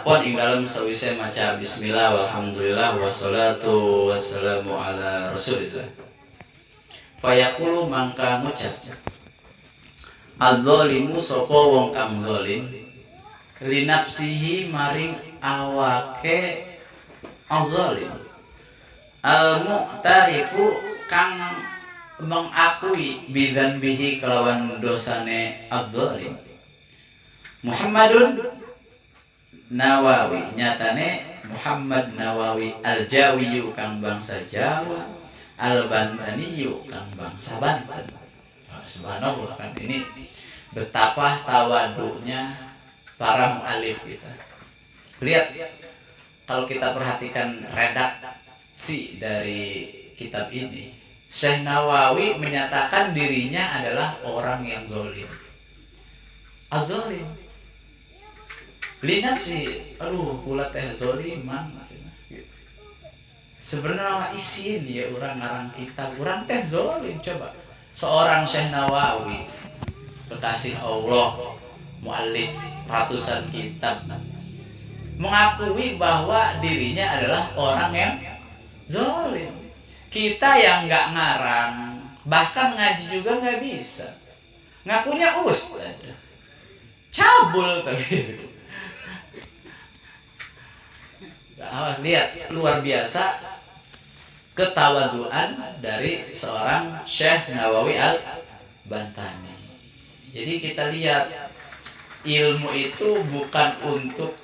Apun ing dalem sawise maca bismillah walhamdulillah wassalatu wassalamu ala rasulillah. Fayaqulu mangka ngucap az-zalimu sapa wong kang zalim li nafsihi maring awake az-zalim al-mu'tarifu kang mengakui bidan bihi kelawan dosane az-zalim Muhammadun Nawawi nyatane Muhammad Nawawi Al-Jawiyu kang bangsa Jawa Al-Bantaniyu kang bangsa Banten. Subhanallah, kan ini betapa tawaduknya para mu'alif kita. Lihat kalau kita perhatikan redaksi dari kitab ini, Syekh Nawawi menyatakan dirinya adalah orang yang zalim. Az-zalim linafsi, aduh kula teh zaliman sebenarnya isin ya orang ngarang kitab orang teh zalim. Coba seorang Syekh Nawawi kekasih Allah muallif ratusan kitab mengakui bahwa dirinya adalah orang yang zalim. Kita yang nggak ngarang bahkan ngaji juga nggak bisa ngakunya ustad cabul tapi awas lihat luar biasa ketawaduan dari seorang Syekh Nawawi Al-Bantani. Jadi kita lihat ilmu itu bukan untuk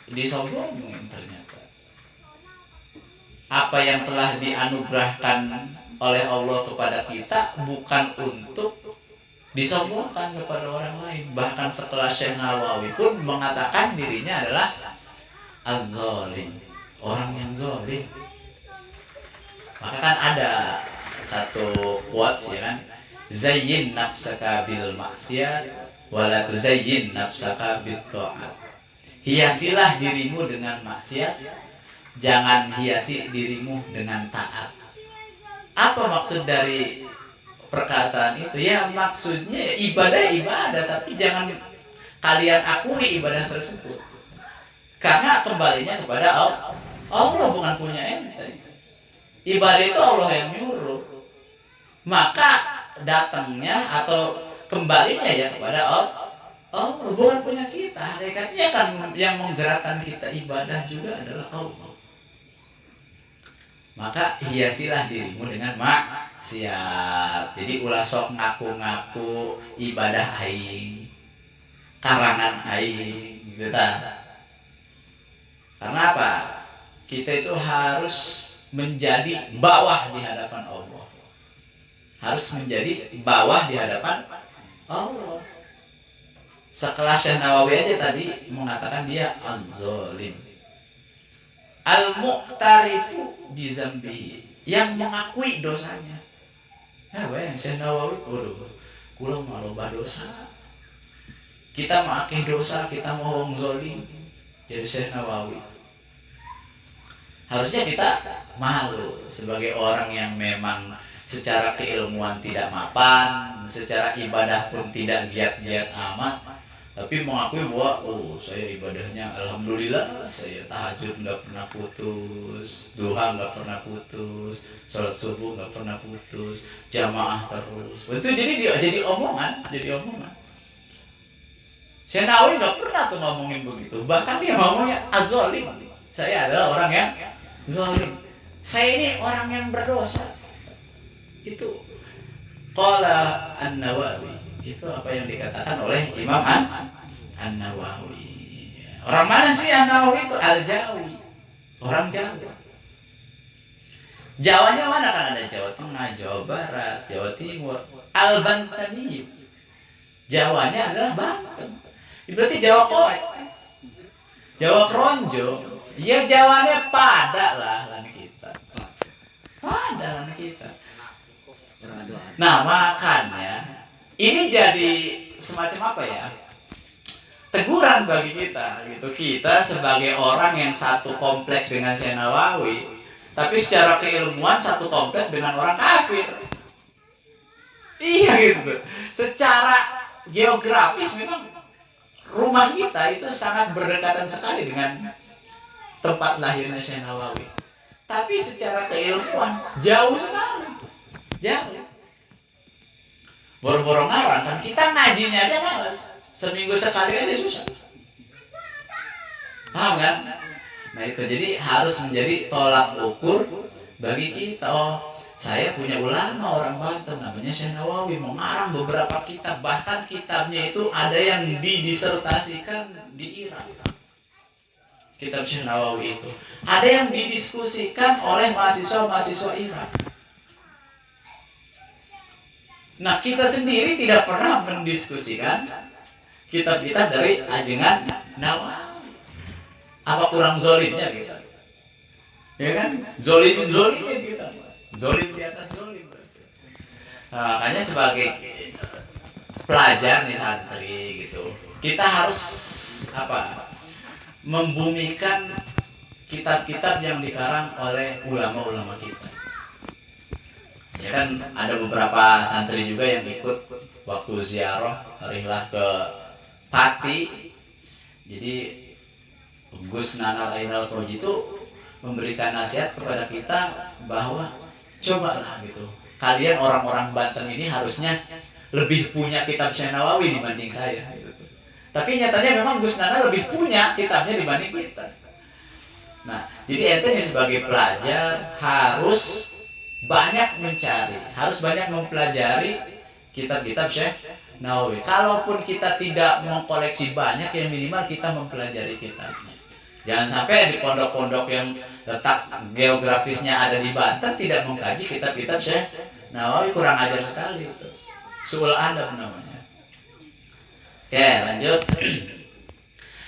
disombongin ternyata. Apa yang telah dianugerahkan oleh Allah kepada kita bukan untuk disombongkan kepada orang lain. Bahkan setelah Syekh Nawawi pun mengatakan dirinya adalah az-zalim, orang yang zalim. Maka kan ada satu quotes ya kan, zayyin nafsaka bil maksiat wala tuzayyin nafsaka bit ta'at. Hiasilah dirimu dengan maksiat, jangan hiasi dirimu dengan taat. Apa maksud dari perkataan itu? Ya maksudnya ibadah tapi jangan kalian akui ibadah tersebut. Karena kembalinya kepada Allah. Allah bukan punya ente. Ibadah itu Allah yang nyuruh. Maka datangnya atau kembalinya ya kepada Allah. Allah bukan punya kita. Hakikatnya kan yang menggerakkan kita ibadah juga adalah Allah. Maka hiasilah dirimu dengan maksiat. Jadi ulah sok ngaku-ngaku ibadah aing, karangan aing gitu ta. Karena apa? Kita itu harus menjadi bawah di hadapan Allah. Harus menjadi bawah di hadapan Allah. Sekelas Syekh Nawawi aja tadi mengatakan dia az-zalim. Al-mu'tarifu bizambihi, yang mengakui dosanya. Ya bayang Syekh Nawawi, waduh, kula mah loba dosa. Kita mah akeh dosa, kita mau wong zalim. Jadi Syekh Nawawi harusnya kita malu sebagai orang yang memang secara keilmuan tidak mapan, secara ibadah pun tidak giat-giat amat, tapi mengakui bahwa saya ibadahnya alhamdulillah, saya tahajud nggak pernah putus, duha nggak pernah putus, sholat subuh nggak pernah putus, jamaah terus. Itu jadi omongan. Syekh Nawawi nggak pernah tuh ngomongin begitu. Bahkan dia ngomongnya az-zalim. Saya adalah orang yang zalim. Saya ini orang yang berdosa. Itu qala An-Nawawi. Itu apa yang dikatakan oleh Imam An-Nawawi. Orang mana sih An-Nawawi itu? Al-Jawi. Orang Jawa. Jawanya mana? Kan ada Jawa Tengah, Jawa Barat, Jawa Timur. Al-Bantani. Jawanya adalah Banten. Berarti Jawa Koek, Jawa Kronjo, ya Jawanya pada lah kita. Pada lah kita. Nah makanya ini jadi semacam apa ya? Teguran bagi kita gitu. Kita sebagai orang yang satu kompleks dengan Syekh Nawawi, tapi secara keilmuan satu kompleks dengan orang kafir. Iya gitu. Secara geografis memang rumah kita itu sangat berdekatan sekali dengan tempat lahirnya Syekh Nawawi. Tapi secara keilmuan jauh sekali. Jauh. Boro-boro ngarang kan kita ngajinya aja malas. Seminggu sekali aja susah. Paham kan? Nah itu jadi harus menjadi tolak ukur bagi kita. Oh, saya punya ulama orang Banten namanya Syekh Nawawi mengarang beberapa kitab, bahkan kitabnya itu ada yang didisertasikan di Irak. Kitab Syekh Nawawi itu ada yang didiskusikan oleh mahasiswa-mahasiswa Irak. Nah kita sendiri tidak pernah mendiskusikan kitab-kitab dari ajengan Nawawi. Apa kurang zolimnya gitu? Ya kan? Zolimin gitu. Zolim di atas zolim. Nah, makanya sebagai pelajar nih santri gitu, kita harus membumikan kitab-kitab yang dikarang oleh ulama-ulama kita. Ya kan ada beberapa santri juga yang ikut waktu ziarah rihlah ke Pati. Jadi Gus Nanal Ainal Fauzi itu memberikan nasihat kepada kita bahwa cobalah gitu. Kalian orang-orang Banten ini harusnya lebih punya kitab Syekh Nawawi dibanding saya gitu. Tapi nyatanya memang Gus Nanal lebih punya kitabnya dibanding kita. Nah, jadi ente nih sebagai pelajar harus banyak mencari, harus banyak mempelajari kitab-kitab Syekh Nawawi. Kalaupun kita tidak mengkoleksi banyak, yang minimal kita mempelajari kitabnya. Jangan sampai di pondok-pondok yang letak geografisnya ada di Banten tidak mengkaji kitab-kitab Syekh Nawawi, kurang ajar sekali itu. Su'ul adab namanya. Oke, lanjut.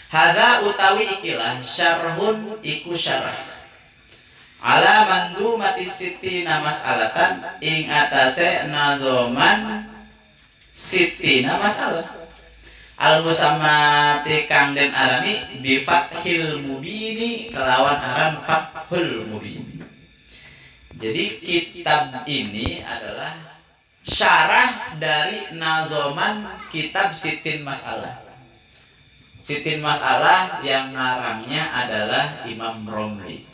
Hadza utawi ikilah syarhun iku syarah ala mandumatis sittina mas'alatan ing atase nadzoman sittina masalah al musammati kang den arani bi fathil mubini kelawan aran fathul mubin. Jadi kitab ini adalah syarah dari nazoman kitab Sitin Masalah. Sitin Masalah yang ngarangnya adalah Imam Romli.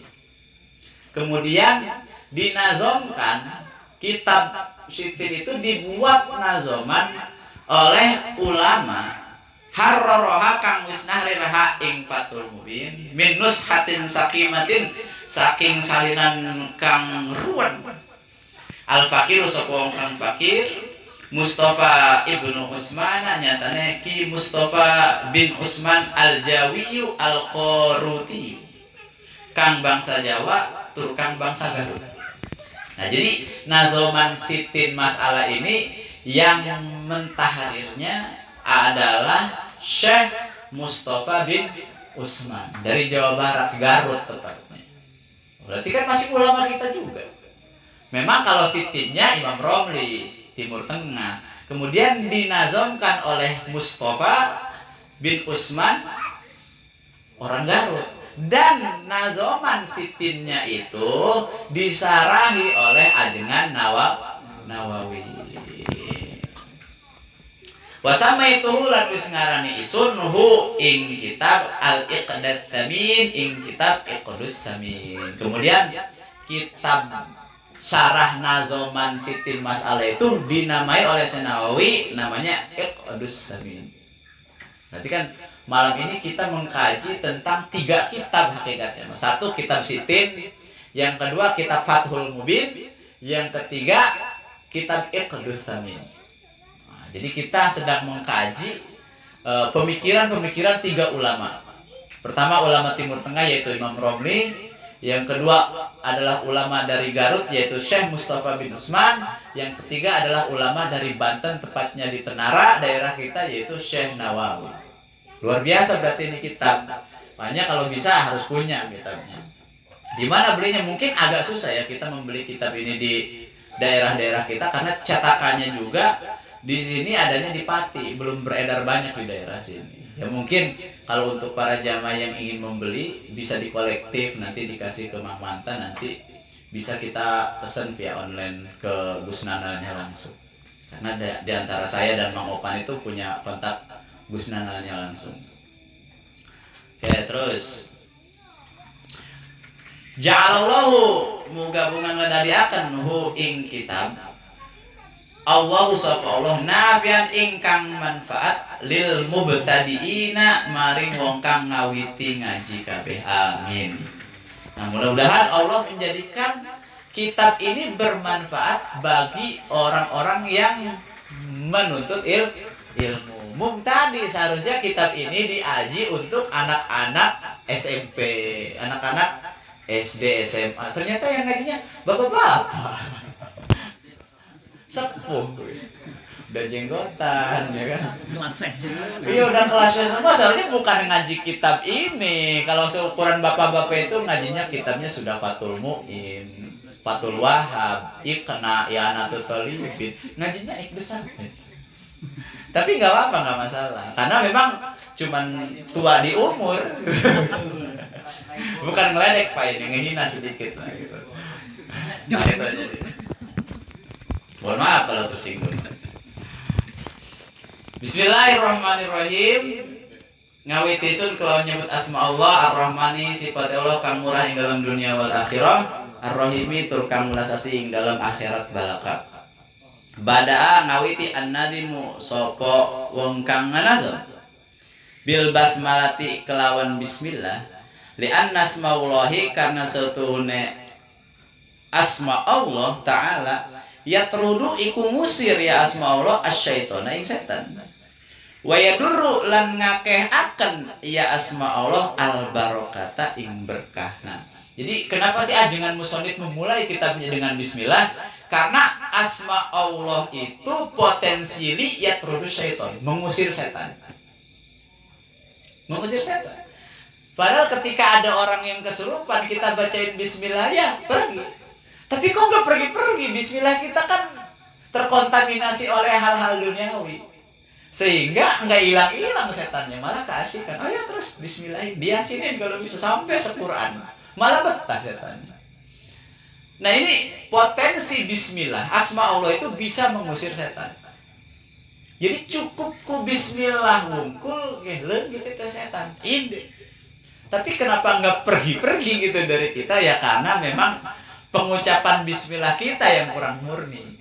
Kemudian dinazomkan kitab Sitin itu dibuat nazoman oleh ulama harroroha kang wis nahriraha ing Fathul Mubin min nushatin sakimatin saking salinan kang ruwet al fakir sapa kang fakir Mustafa ibnu Usman nyatane Ki Mustafa bin Usman al Jawiyu al Qoruti kang bangsa Jawa tur kang bangsa Garut. Nah jadi nazoman Sitin Masalah ini yang mentahrirnya adalah Syekh Mustafa bin Usman dari Jawa Barat, Garut tepatnya. Berarti kan masih ulama kita juga. Memang kalau sitinnya Imam Romli, Timur Tengah. Kemudian dinazomkan oleh Mustafa bin Usman, orang Garut. Dan nazoman sitinnya itu disarahi oleh ajengan Nawawi. Wasama itu lan wis ngarani isun nuhu ing kitab Al-Iqdad Tsamin ing kitab Iqdus Samin. Kemudian kitab syarah nazoman Sitin Masalah itu dinamai oleh Syekh Nawawi namanya Iqdus Samin. Berarti kan malam ini kita mengkaji tentang 3 kitab hakikatnya. Satu kitab Sitin, yang kedua kitab Fathul Mubin, yang ketiga kitab Iqdus Samin. Jadi kita sedang mengkaji pemikiran-pemikiran 3 ulama. Pertama ulama Timur Tengah yaitu Imam Romli, yang kedua adalah ulama dari Garut yaitu Syekh Mustafa bin Usman, yang ketiga adalah ulama dari Banten tepatnya di Tenara daerah kita yaitu Syekh Nawawi. Luar biasa berarti ini kitab. Makanya kalau bisa harus punya kitabnya. Di mana belinya mungkin agak susah ya kita membeli kitab ini di daerah-daerah kita karena cetakannya juga di sini adanya di Pati, belum beredar banyak di daerah sini. Ya mungkin kalau untuk para jamaah yang ingin membeli bisa dikolektif, nanti dikasih ke Mang Manta, nanti bisa kita pesan via online ke Gus Nanalnya langsung. Karena di antara saya dan Mang Opan itu punya kontak Gusnananya langsung. Oke, terus ja'alallahu mugabungan ngadadiaken hu ing kitab Allahu sapa Allah nafian ingkang manfaat lil mubtadiina maring wong kang ngawiti ngaji kabeh. Amin. Nah, mudah-mudahan Allah menjadikan kitab ini bermanfaat bagi orang-orang yang menuntut ilmu. Tadi seharusnya kitab ini diaji untuk anak-anak SMP, anak-anak SD, SMA. Ternyata yang ngajinya bapak-bapak. Sepuh, udah jenggotan, ya kan? Iya, udah kelasnya semua. Seharusnya bukan ngaji kitab ini. Kalau seukuran bapak-bapak itu ngajinya kitabnya sudah Fathul Mu'in, Fathul Wahab, Iqna, I'anatul Talibin. Ngajinya besar. Tapi nggak apa-apa, nggak masalah. Karena memang cuman tua di umur. Bukan ngeledek Pak, ini ngehina sedikit lah gitu. Jangan itu aja. Mohon maaf kalau tersinggung. Bismillahirrahmanirrahim. Ngawiti sun kalau nyebut asma Allah Ar-Rahmani sifat Allah kang murah ing dalam dunia wal akhirah, Ar-Rahimi tur kang mulasasi ing dalam akhirat balaka. Badaa ngawiti an-nadimu sapa wong kang nganazam bil basmalati kelawan bismillah li anna asmaullahi karena setuhune asma Allah taala ya terudu iku ngusir ya asma Allah asyaitona ing setan. Wa yadurru lan ngakehaken ya asma Allah al barokata ing berkah. Nah, jadi kenapa sih ajengan musannif memulai kitabnya dengan bismillah? Karena asma Allah itu potensili ya terudu syaiton, mengusir setan. Mengusir setan. Padahal ketika ada orang yang kesurupan kita bacain bismillah ya pergi. Tapi kok nggak pergi-pergi? Bismillah kita kan terkontaminasi oleh hal-hal duniawi. Sehingga nggak hilang-hilang setannya, malah keasikan. Oh ya terus bismillahin, diasinin kalau bisa sampai sequran. Malah betah setannya. Nah ini potensi bismillah. Asma Allah itu bisa mengusir setan. Jadi cukup ku bismillah wungkul, gitu setan. Ini. Tapi kenapa nggak pergi-pergi gitu dari kita? Ya karena memang pengucapan bismillah kita yang kurang murni.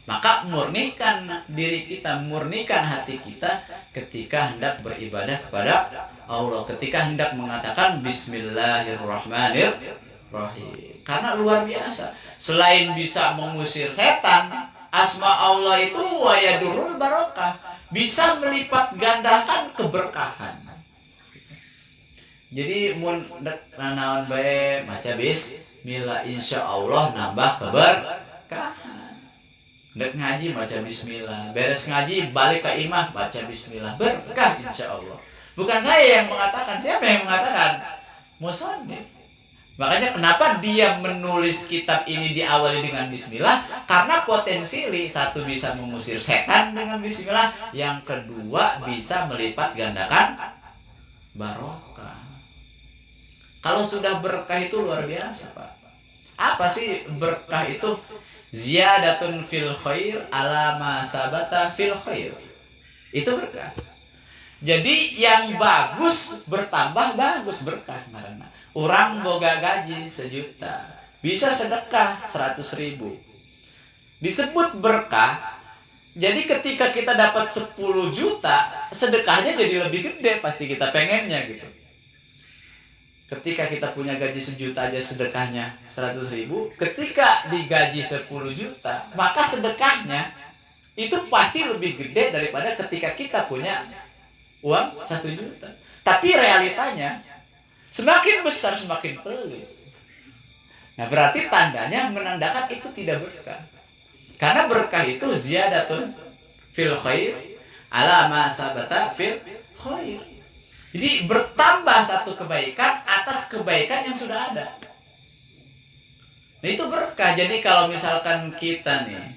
Maka murnikan diri kita, murnikan hati kita ketika hendak beribadah kepada Allah, ketika hendak mengatakan bismillahirrahmanirrahim. Karena luar biasa, selain bisa mengusir setan, asma Allah itu wa yadurul barokah, bisa melipat gandakan keberkahan. Jadi mun nanaon bae maca bismillah insyaallah nambah keberkahan. Dek ngaji baca bismillah, beres ngaji balik ke imah baca bismillah, berkah insyaallah. Bukan saya yang mengatakan, siapa yang mengatakan? Musannif. Makanya kenapa dia menulis kitab ini diawali dengan bismillah? Karena potensili satu bisa mengusir setan dengan bismillah, yang kedua bisa melipat gandakan barokah. Kalau sudah berkah itu luar biasa, Pak. Apa sih berkah itu? Ziyadatun fil khair ala ma sabata fil khair. Itu berkah. Jadi yang bagus bertambah bagus berkah. Orang boga gaji 1 juta, bisa sedekah 100.000. Disebut berkah. Jadi ketika kita dapat 10 juta, sedekahnya jadi lebih gede, pasti kita pengennya gitu. Ketika kita punya gaji 1 juta aja sedekahnya 100.000, ketika digaji 10 juta, maka sedekahnya itu pasti lebih gede daripada ketika kita punya uang 1 juta. Tapi realitanya semakin besar semakin pelit. Nah, berarti tandanya menandakan itu tidak berkah. Karena berkah itu ziyadatun fil khair ala ma sabata fil khair. Jadi bertambah satu kebaikan atas kebaikan yang sudah ada. Nah, itu berkah. Jadi kalau misalkan kita nih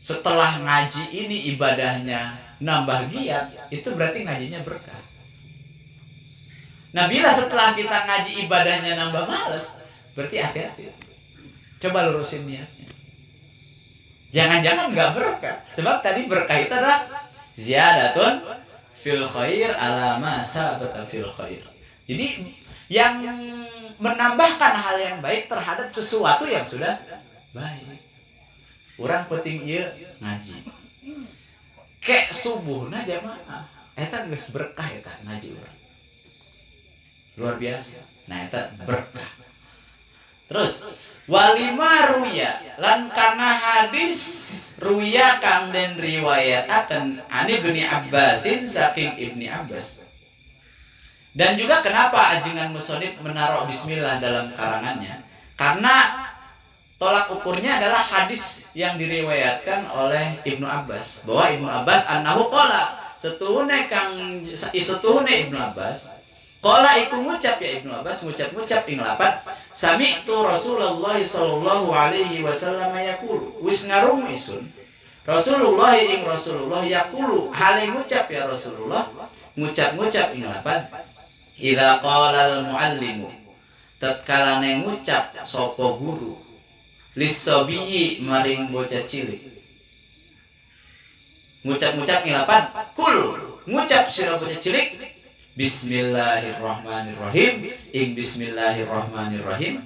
setelah ngaji ini ibadahnya nambah giat, itu berarti ngajinya berkah. Nah, bila setelah kita ngaji ibadahnya nambah malas, berarti hati-hati. Coba lurusin niatnya. Jangan-jangan nggak berkah. Sebab tadi berkah itu adalah ziyadatun fil khair ala ma sabata fil khair. Jadi yang menambahkan hal yang baik terhadap sesuatu yang sudah baik. Urang penting ieu ngaji. Kek subuhna jamaah. Eta geus berkah eta ngaji urang. Luar biasa. Nah eta berkah. Terus walima ruya lan karena hadis ruya kang den riwayataken ani Ibnu Abbasin saking Ibni Abbas. Dan juga kenapa ajengan musonif menaruh bismillah dalam karangannya? Karena tolak ukurnya adalah hadis yang diriwayatkan oleh Ibnu Abbas, bahwa Ibnu Abbas annahu qala setuhune Ibnu Abbas qala iku ngucap ya Ibnu Abbas ngucap ing lapat sami'tu Rasulullah sallallahu alaihi wasallam yaqulu wis ngarung isun Rasulullah yaqulu hale ngucap ya Rasulullah ngucap ing lapat idza qala al-muallimu tatkala ngucap sapa guru lis-sabiyyi maring bocah cilik ngucap inglapan kul ngucap sira bocah cilik bismillahirrahmanirrahim ing bismillahirrahmanirrahim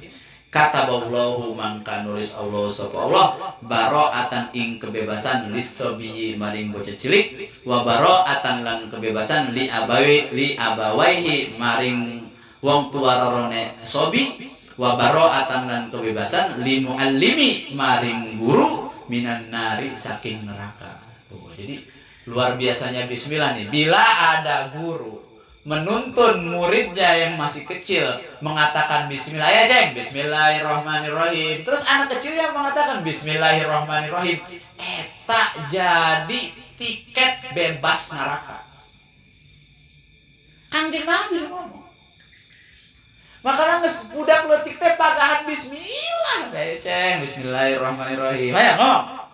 kataballahu mangka nulis Allah sapa Allah bara'atan ing kebebasan lis-sabiyyi maring bocah cilik wa bara'atan lan kebebasan li abawaihi maring wong tuwarone sobi wa bara'atan lan kebebasan li muallimi maring guru minan nari saking neraka. Jadi luar biasanya bismillah nih. Bila ada guru menuntun muridnya yang masih kecil mengatakan bismillah, ya ceng, bismillahirrahmanirrahim. Terus anak kecil yang mengatakan bismillahirrahmanirrahim, eta jadi tiket bebas neraka. Kanjeng Nabi ngomong. Makanya budak leutik teh pagahan bismillah, ya ceng, bismillahirrahmanirrahim. Ayo ngomong.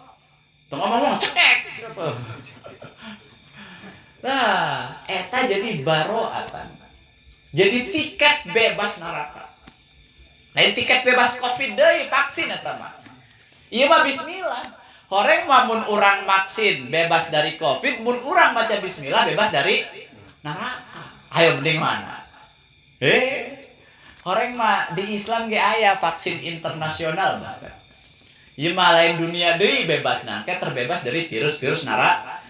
Tuh ngomong cekek gitu. Nah, eta jadi baroatan. Jadi tiket bebas neraka. Nah, tiket bebas Covid deui vaksin eta mah. Ieu mah bismillah. Horeng mah mun urang vaksin bebas dari Covid, mun urang maca bismillah bebas dari neraka. Ayo mending mana? Horeng mah di Islam ge aya vaksin internasional bahkan. Ieu mah lain dunia deui bebasna, ke terbebas dari virus-virus neraka.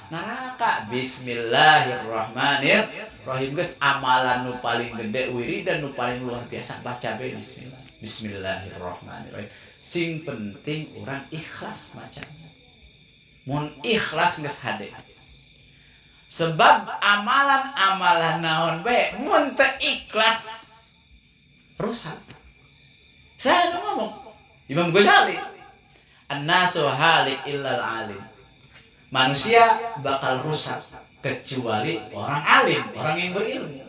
Bismillahirrahmanirrahim. Geus amalan nu paling gede wiridan nu paling luar biasa baca bae bismillah. Bismillahirrahmanirrahim. Sing penting urang ikhlas macanya. Mun ikhlas geus hade. Sebab amalan-amalan naon bae mun teu ikhlas rusak. Saya ngomong Imam Ghazali, an-nasu halik illal alim. Manusia bakal rusak kecuali orang alim, orang yang berilmu.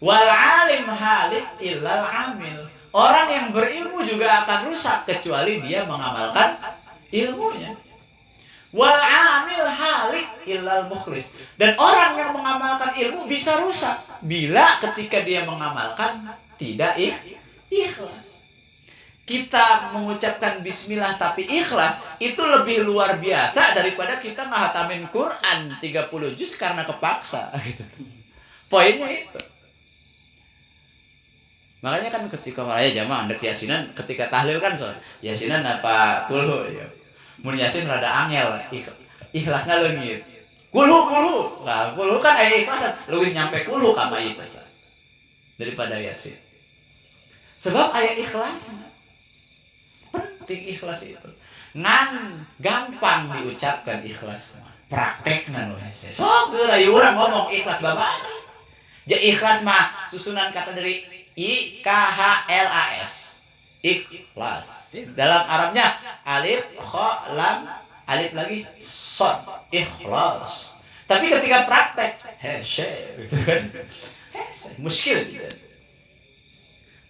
Wal alim halik illal amil. Orang yang berilmu juga akan rusak kecuali dia mengamalkan ilmunya. Wal amil halik illal mukhlis. Dan orang yang mengamalkan ilmu bisa rusak bila ketika dia mengamalkan tidak ikhlas. Kita mengucapkan bismillah tapi ikhlas itu lebih luar biasa daripada kita ngahatamin Quran 30 juz karena kepaksa gitu. Poinnya itu. Makanya kan ketika raya jamaah ndek yasinan ketika tahlil kan so yasinan apa kulhu ya. Mun yasin rada angel ikhlasna leungit. Kulhu. Nah, kulhu kan aya ikhlasan leuwih nyampe kulhu ka mayit daripada yasin. Sebab aya ikhlasna. Penting ikhlas itu. Ngan gampang diucapkan ikhlas. Praktekna nu hese. Sok geura urang ngomong ikhlas babari. Ja ikhlas mah susunan kata dari I K H L A S. Ikhlas. Dalam Arabnya alif, kha, lam, alif lagi shad. Ikhlas. Tapi ketika praktek hese gitu kan. Hese muskil gitu.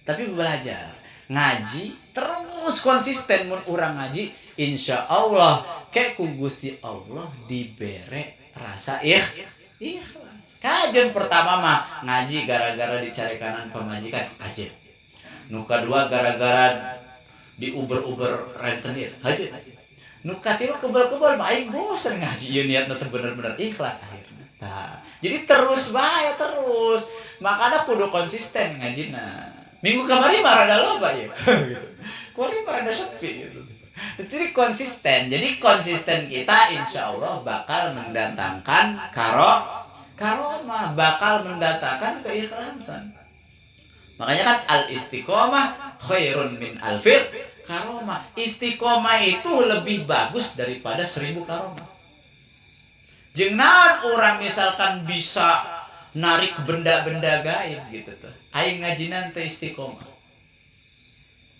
Tapi belajar ngaji terus konsisten mun urang ngaji insya Allah ke ku Gusti Allah dibere rasa ikhlas. Kajian pertama mah ngaji gara-gara dicari kanan pemajikan aja. Nu kedua gara-gara di uber rentenir aja. Nu katilu kebal-kebal mah aing bosen ngaji ieu niatna teh bener-bener ikhlas akhirna. Tah, jadi terus bae terus. Makanya kudu konsisten ngajina. Minggu kemarin mah rada loba ya. Gitu. Kuari mah rada sepi gitu. Jadi konsisten. Jadi konsisten kita insya Allah bakal mendatangkan karomah, bakal mendatangkan keikhlasan. Makanya kan al-istiqomah khairun min alfil karomah. Istiqomah itu lebih bagus daripada 1000 karomah. Jeung naon orang misalkan bisa narik benda-benda gaib gitu tuh. Aing ngajinan teh istiqomah.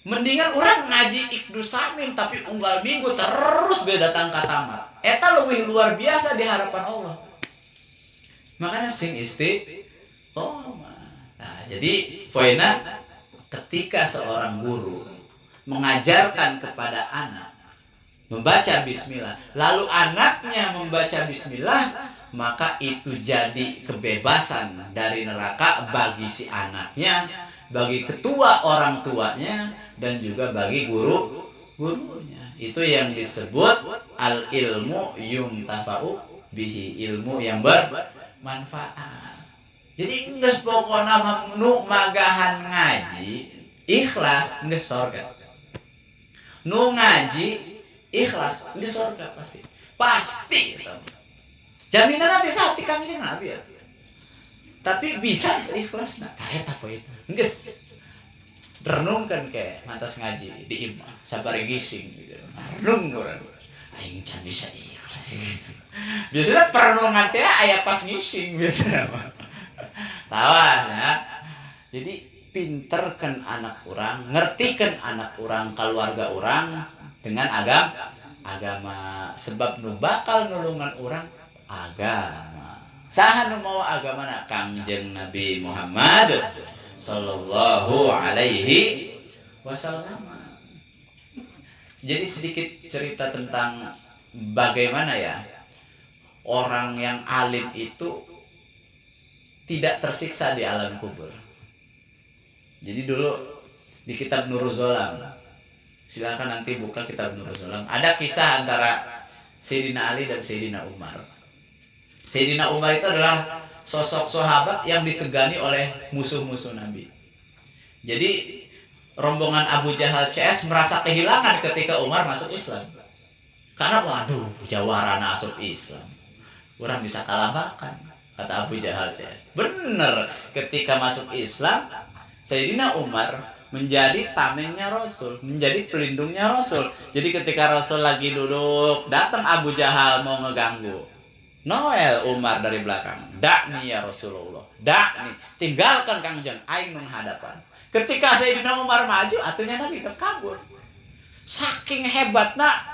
Mendingan orang ngaji Iqdu Samin tapi unggal minggu terus beda datang ka tamat. Eta leuwih luar biasa di harapan Allah. Makanya sing istiqomah. Nah, jadi poinnya ketika seorang guru mengajarkan kepada anak membaca bismillah, lalu anaknya membaca bismillah, maka itu jadi kebebasan dari neraka bagi si anaknya, bagi ketua orang tuanya, dan juga bagi gurunya. Itu yang disebut al ilmu yumtafa'u bihi, ilmu yang bermanfaat. Jadi geus pokona nu magahan ngaji ikhlas geus surga. Nu ngaji ikhlas geus surga pasti. Pasti itu. Jaminan nanti saat kami jeung Nabi ya. Tapi bisa ikhlas nah eta poe itu. Geus renungkeun ke mantas ngaji di imah sabar gising gitu. Renung urang. Aing can bisa ikhlas gitu. Biasanya perenungan teh aya pas ngising biasanya mah. Tawanya. Jadi pinterkan anak orang, ngertikan anak orang, keluarga orang dengan agama. Sebab nu bakal nulungan orang agama. Saha nu mawa agamana Kangjeng Nabi Muhammad sallallahu alaihi wasallam. Jadi sedikit cerita tentang bagaimana ya orang yang alim itu tidak tersiksa di alam kubur. Jadi dulu di kitab Nurul Zolam, silakan nanti buka kitab Nurul Zolam, ada kisah antara Sayyidina Ali dan Sayyidina Umar. Sayyidina Umar itu adalah sosok sahabat yang disegani oleh musuh-musuh Nabi. Jadi rombongan Abu Jahal CS merasa kehilangan ketika Umar masuk Islam. Karena waduh, jawarana asup Islam. Orang bisa kalahkan. Kata Abu Jahal CS. Bener, ketika masuk Islam, Sayyidina Umar menjadi tamengnya Rasul, menjadi pelindungnya Rasul. Jadi ketika Rasul lagi duduk, datang Abu Jahal mau ngeganggu. Noel Umar dari belakang. Dak nih ya Rasulullah. Dak nih, tinggalkan Kangjeng, aing menghadapan. Ketika Sayyidina Umar maju, atunya Nabi kabur. Saking hebatnya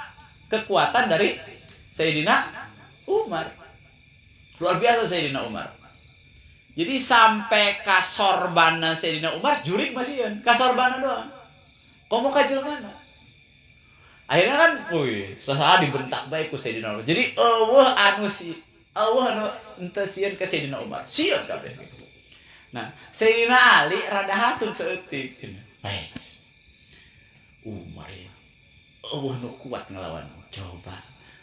kekuatan dari Sayyidina Umar. Luar biasa Sayyidina Umar. Jadi sampai kasorbana Sayyidina Umar jurik masih kan, kasorbana doang. Komo kajil mana? Akhirnya kan, saha dibentak baik ku Sayyidina Umar. Jadi Allah anu ente sieun ke Sayyidina Umar. Sieun kabeh. Nah, Sayyidina Ali rada hasud seutik. Baik. Umar ya. Allah nu kuat ngelawan. Coba.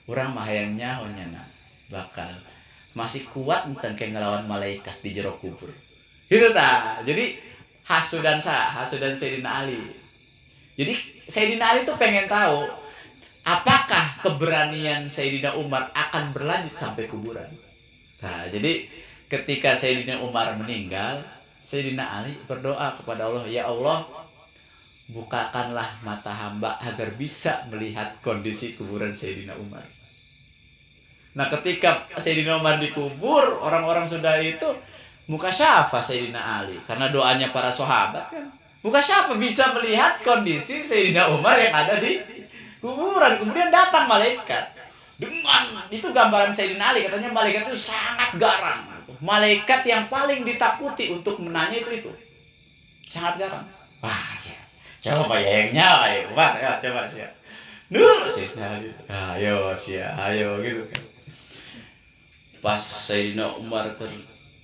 Urang mah hayang nyaho nyana bakal masih kuat enten kayak ngelawan malaikat di jero kubur. Gitu ta. Jadi hasudan Sayyidina Ali. Jadi Sayyidina Ali tuh pengen tahu apakah keberanian Sayyidina Umar akan berlanjut sampai kuburan. Nah, jadi ketika Sayyidina Umar meninggal, Sayyidina Ali berdoa kepada Allah, "Ya Allah, bukakanlah mata hamba agar bisa melihat kondisi kuburan Sayyidina Umar." Nah, ketika Sayyidina Umar dikubur, orang-orang sudah itu muka siapa Sayyidina Ali? Karena doanya para sahabat kan. Muka siapa bisa melihat kondisi Sayyidina Umar yang ada di kuburan? Kemudian datang malaikat. Dengan itu gambaran Sayyidina Ali, katanya malaikat itu sangat garang. Malaikat yang paling ditakuti untuk menanya itu. Sangat garang. Wah, coba bayangnya, ayo Umar, ya coba sih. Nur sih. Ayo gitu kan. Pas Sayyidina Umar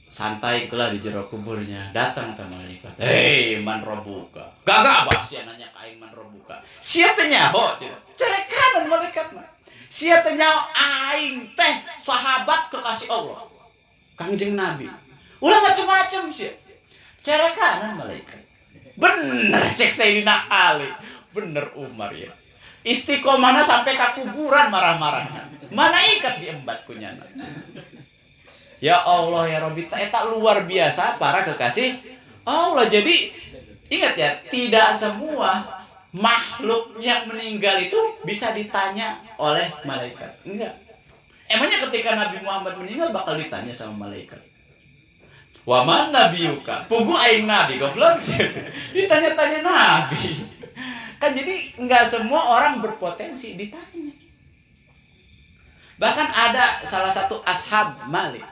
santai itulah di jero kuburnya, datang ke malaikat. Hei man robuka. Gagak bos ya nanya ka aing man robuka. Sia teh nyaho. Cerekanan malaikat mah. Sia teh nyawa aing teh sahabat kekasih Allah. Kangjeng Nabi. Ulah macam-macam sih. Cerekanan malaikat. Bener cek Sayyidina Ali. Bener Umar ya. Istiqomahna sampai ke kuburan marah-marahna. Malaikat diembat kunyana. Ya Allah ya Rabbi, eta luar biasa para kekasih Allah. Jadi ingat ya, tidak semua makhluk yang meninggal itu bisa ditanya oleh malaikat. Enggak. Emangnya ketika Nabi Muhammad meninggal bakal ditanya sama malaikat? Wa man nabiyuka? Pugu aing nabi goblok sih. Ditanya-tanya nabi. Kan jadi enggak semua orang berpotensi ditanya. Bahkan ada salah satu ashab Malik.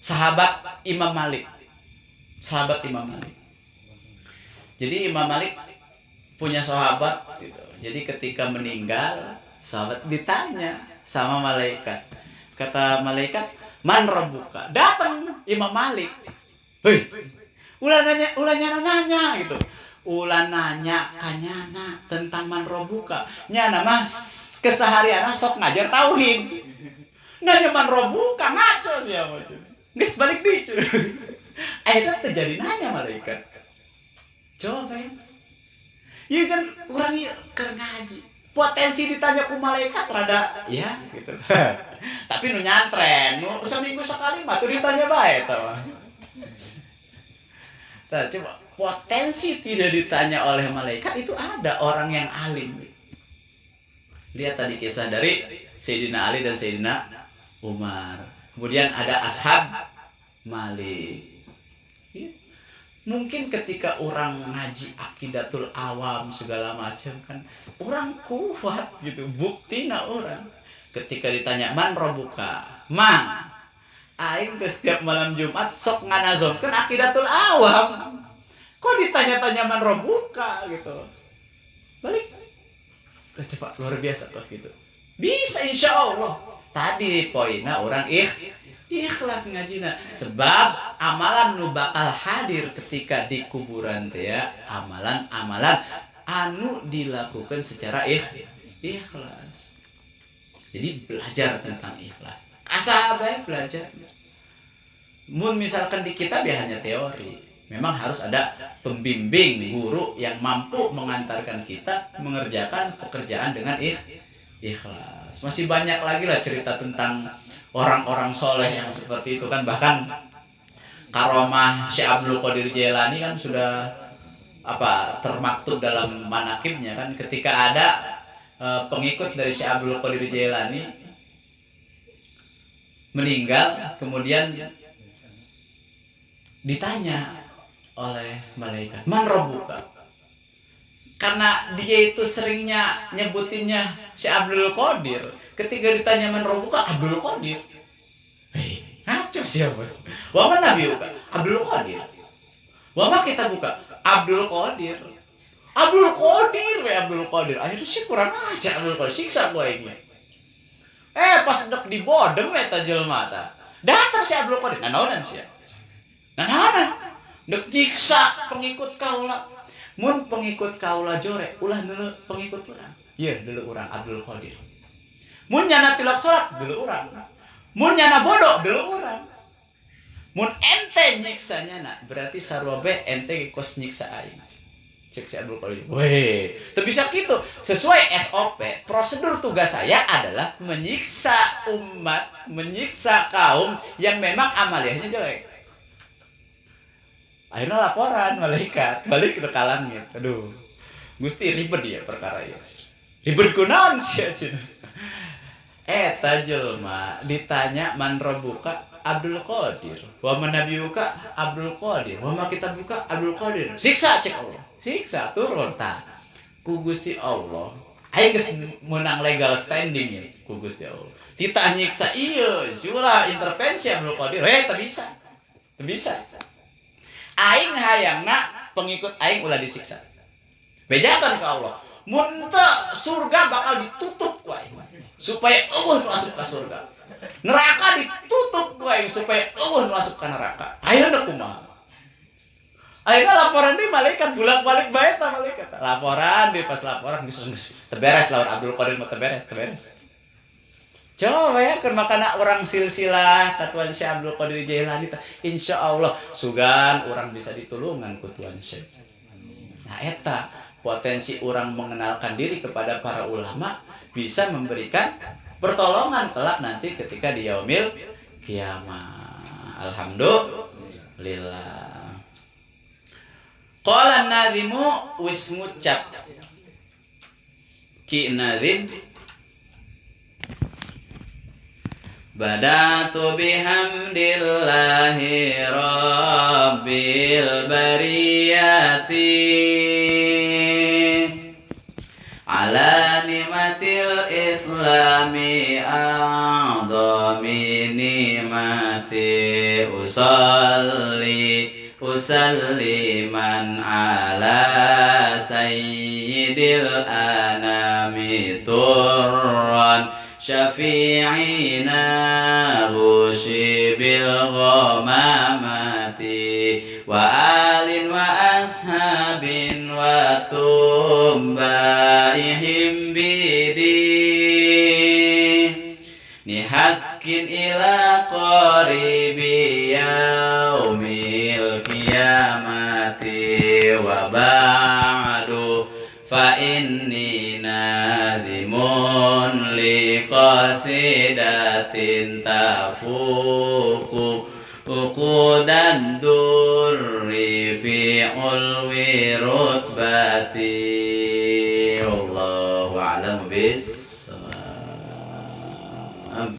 Sahabat Imam Malik. Sahabat Imam Malik. Jadi Imam Malik punya sahabat gitu. Jadi ketika meninggal, sahabat ditanya sama malaikat. Kata malaikat, "Man rabbuka?" Datang Imam Malik. Hei, ulah nanya gitu. Ulah nanya kanyana tentang man rabbuka. Nyana mah keseharian sok ngajar tauhid. Nanya man rabbuka ngaco siapa cuy. Geus balik deui cuy. Akhirnya terjadi nanya malaikat. Coba ya. Iya kan orang ieu keur ngaji. Potensi ditanya ku malaikat rada ya gitu. Tapi nu nyantren, nu seminggu sekali mah tuh ditanya bae tah. Tah coba potensi tidak ditanya oleh malaikat itu ada orang yang alim. Lihat tadi kisah dari Sayyidina Ali dan Sayyidina Umar. Kemudian ada ashab Malik. Ya. Mungkin ketika orang ngaji akidatul awam segala macam kan orang kuat gitu, buktina orang. Ketika ditanya man rabbuka, mang aing teh setiap malam Jumat sok nganazomkeun akidatul awam. Kok ditanya-tanya man rabbuka gitu. Balik. Cepat luar biasa pas gitu. Bisa insya Allah. Tadi poinnya orang ikhlas ngajina. Sebab amalan nu bakal hadir ketika di kuburan teh ya, amalan-amalan anu dilakukan secara ikhlas. Jadi belajar tentang ikhlas. Asa bae belajar. Mun misalkan di kitab ya hanya teori. Memang harus ada pembimbing, guru yang mampu mengantarkan kita mengerjakan pekerjaan dengan ikhlas. Masih banyak lagi lah cerita tentang orang-orang soleh yang seperti itu kan. Bahkan karomah Syekh Abdul Qadir Jailani kan sudah termaktub dalam manakibnya kan, ketika ada pengikut dari Syekh Abdul Qadir Jailani meninggal, kemudian ditanya oleh malaikat, man rabbuka? Karena dia itu seringnya nyebutinnya Syekh Abdul Qadir. Ketika ditanya man rabbuka, Abdul Qadir. Hei, ngaco siapa? Wa man nabiyuka? Abdul Qadir. Wa ma kitabuka? Abdul Qadir. Abdul Qadir, Abdul Qadir. Akhirnya sih kurang aja Abdul Qadir, siksa gua ini. Pas dek di bodem eta jelema ta. Datang si Abdul Qadir. Naonan sia. Nah, dek nyiksa pengikut kaula. Mun pengikut kaula jore, ulah dulu pengikut urang. Ieu dulu urang Abdul Qadir. Mun nyana tilak salat dulu urang. Mun nyana bodoh dulu urang. Mun ente nyiksa nyana, berarti sarwabe ente kos nyiksa aing. Cek si Abdul Qadir. Weh, teu bisa kitu. Sesuai SOP, prosedur tugas saya adalah menyiksa umat, menyiksa kaum yang memang amaliyahnya jelek. Akhirnya laporan malaikat balik ke kalangnya. Aduh, Gusti ribet ya perkara ya. Ribet kunaon sia cenah. Eta jelema ditanya man rabbuka Abdul Qadir, wa man nabiyuka Abdul Qadir, wa ma kitabuka Abdul Qadir. Siksa cek Allah. Siksa turun ta. Ku Gusti Allah. Aing geus menang legal standing ya ku Gusti Allah. Tita nyiksa ieu, sura intervensi Abdul Qadir. Teu bisa. Teu bisa. Aing hayangna pengikut aing ulah disiksa. Bejakan ke Allah. Mun teu surga bakal ditutup ku aing supaya eueuh masuk ke surga. Neraka ditutup ku aing supaya eueuh masuk ke neraka. Ayeuna kumaha? Akhirnya laporan di malaikat bulak-balik bae ta malaikat. Laporan di pas laporan geus teberes lawan Abdul Qadir mah teberes. Coba ya keur makana orang silsilah ka Tuan Syekh Abdul Qadir Jailani tah insyaallah sugan orang bisa ditulungan ku Tuan Syekh. Nah eta potensi orang mengenalkan diri kepada para ulama bisa memberikan pertolongan kelak nanti ketika di yaumil kiamah. Alhamdulillah. Qala nazimu wis ngucap Ki Nazim Badatu bihamdillahi rabbil bariyati ala ni'matil islami a'dhami ni'mati usalliman ala sayyidil anami turran syafi'ina rushibil ghamamati wa alin wa ashabin wa tumbaihim bidi nihakin ila qaribi yaumil qiyamati wa ba'du fa inni nadhimun li qasidatin tafuku uqudan durri fi ulwi rutbati. Allahu a'lam bis